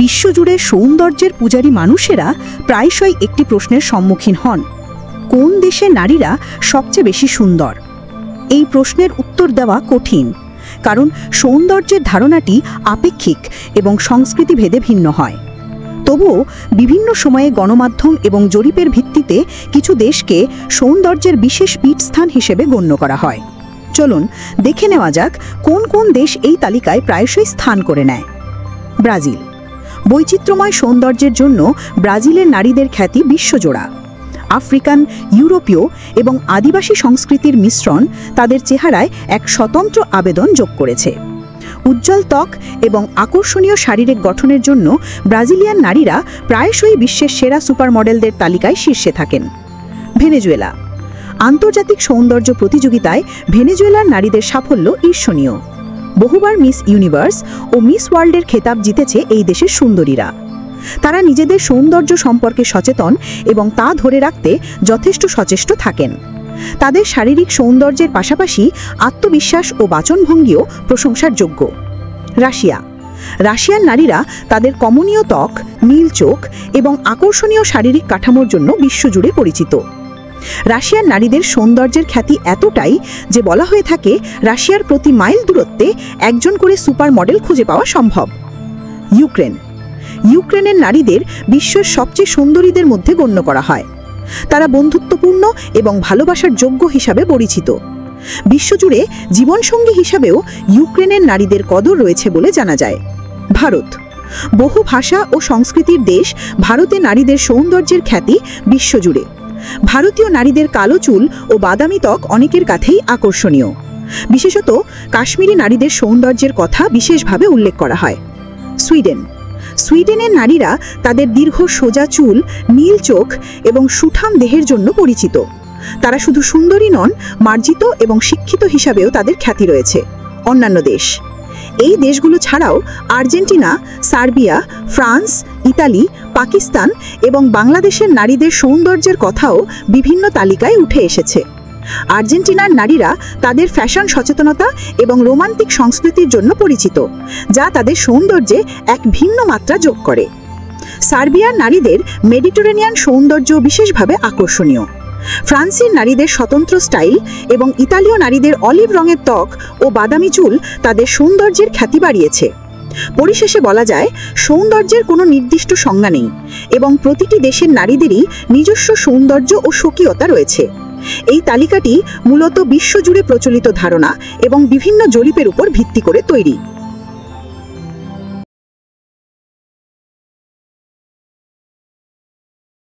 বিশ্বজুড়ে সৌন্দর্যের পূজারী মানুষেরা প্রায়শই একটি প্রশ্নের সম্মুখীন হন: কোন দেশে নারীরা সবচেয়ে বেশি সুন্দর? এই প্রশ্নের উত্তর দেওয়া কঠিন, কারণ সৌন্দর্যের ধারণাটি আপেক্ষিক এবং সংস্কৃতি ভেদে ভিন্ন হয়। তবুও বিভিন্ন সময়ে গণমাধ্যম এবং জরিপের ভিত্তিতে কিছু দেশকে সৌন্দর্যের বিশেষ পীঠস্থান হিসেবে গণ্য করা হয়। চলুন দেখে নেওয়া যাক কোন কোন দেশ এই তালিকায় প্রায়শই স্থান করে নেয়। ব্রাজিল। বৈচিত্র্যময় সৌন্দর্যের জন্য ব্রাজিলের নারীদের খ্যাতি বিশ্বজোড়া। আফ্রিকান, ইউরোপীয় এবং আদিবাসী সংস্কৃতির মিশ্রণ তাদের চেহারায় এক স্বতন্ত্র আবেদন যোগ করেছে। উজ্জ্বল ত্বক এবং আকর্ষণীয় শারীরিক গঠনের জন্য ব্রাজিলিয়ান নারীরা প্রায়শই বিশ্বের সেরা সুপার মডেলদের তালিকায় শীর্ষে থাকেন। ভেনেজুয়েলা। আন্তর্জাতিক সৌন্দর্য প্রতিযোগিতায় ভেনেজুয়েলার নারীদের সাফল্য ঈর্ষণীয়। বহুবার মিস ইউনিভার্স ও মিস ওয়ার্ল্ডের খেতাব জিতেছে এই দেশের সুন্দরীরা। তারা নিজেদের সৌন্দর্য সম্পর্কে সচেতন এবং তা ধরে রাখতে যথেষ্ট সচেষ্ট থাকেন। তাদের শারীরিক সৌন্দর্যের পাশাপাশি আত্মবিশ্বাস ও বাচনভঙ্গিও প্রশংসার যোগ্য। রাশিয়া। রাশিয়ান নারীরা তাদের কমনীয় ত্বক, নীল চোখ এবং আকর্ষণীয় শারীরিক কাঠামোর জন্য বিশ্বজুড়ে পরিচিত। রাশিয়ান নারীদের সৌন্দর্যের খ্যাতি এতটাই যে বলা হয়ে থাকে রাশিয়ার প্রতি মাইল দূরত্বে একজন করে সুপার মডেল খুঁজে পাওয়া সম্ভব। ইউক্রেন। ইউক্রেনের নারীদের বিশ্বের সবচেয়ে সুন্দরীদের মধ্যে গণ্য করা হয়। তারা বন্ধুত্বপূর্ণ এবং ভালোবাসার যোগ্য হিসাবে পরিচিত। বিশ্বজুড়ে জীবনসঙ্গী হিসাবেও ইউক্রেনের নারীদের কদর রয়েছে বলে জানা যায়। ভারত। বহু ভাষা ও সংস্কৃতির দেশ ভারতে নারীদের সৌন্দর্যের খ্যাতি বিশ্বজুড়ে। ভারতীয় নারীদের কালো চুল ও বাদামি ত্বক অনেকের কাছেই আকর্ষণীয়। বিশেষত কাশ্মীরি নারীদের সৌন্দর্যের কথা বিশেষভাবে উল্লেখ করা হয়। সুইডেন। সুইডেনের নারীরা তাদের দীর্ঘ সোজা চুল, নীল চোখ এবং সুঠাম দেহের জন্য পরিচিত। তারা শুধু সুন্দরী নন, মার্জিত এবং শিক্ষিত হিসাবেও তাদের খ্যাতি রয়েছে। অন্যান্য দেশ। এই দেশগুলো ছাড়াও Argentina, Serbia, France, Italy, Pakistan এবং বাংলাদেশের নারীদের সৌন্দর্যের কথাও বিভিন্ন তালিকায় উঠে এসেছে। আর্জেন্টিনার নারীরা তাদের ফ্যাশন সচেতনতা এবং রোমান্টিক সংস্কৃতির জন্য পরিচিত, যা তাদের সৌন্দর্যে এক ভিন্ন মাত্রা যোগ করে। সার্বিয়ার নারীদের মেডিটেরেনিয়ান সৌন্দর্য বিশেষভাবে আকর্ষণীয়। ফ্রান্সের নারীদের স্বতন্ত্র স্টাইল এবং ইতালীয় নারীদের অলিভ রঙের ত্বক ও বাদামি চুল তাদের সৌন্দর্যের খ্যাতি বাড়িয়েছে। পরিশেষে বলা যায়, সৌন্দর্যের কোনো নির্দিষ্ট সংজ্ঞা নেই এবং প্রতিটি দেশের নারীদেরই নিজস্ব সৌন্দর্য ও স্বকীয়তা রয়েছে। এই তালিকাটি মূলত বিশ্বজুড়ে প্রচলিত ধারণা এবং বিভিন্ন জরিপের উপর ভিত্তি করে তৈরি।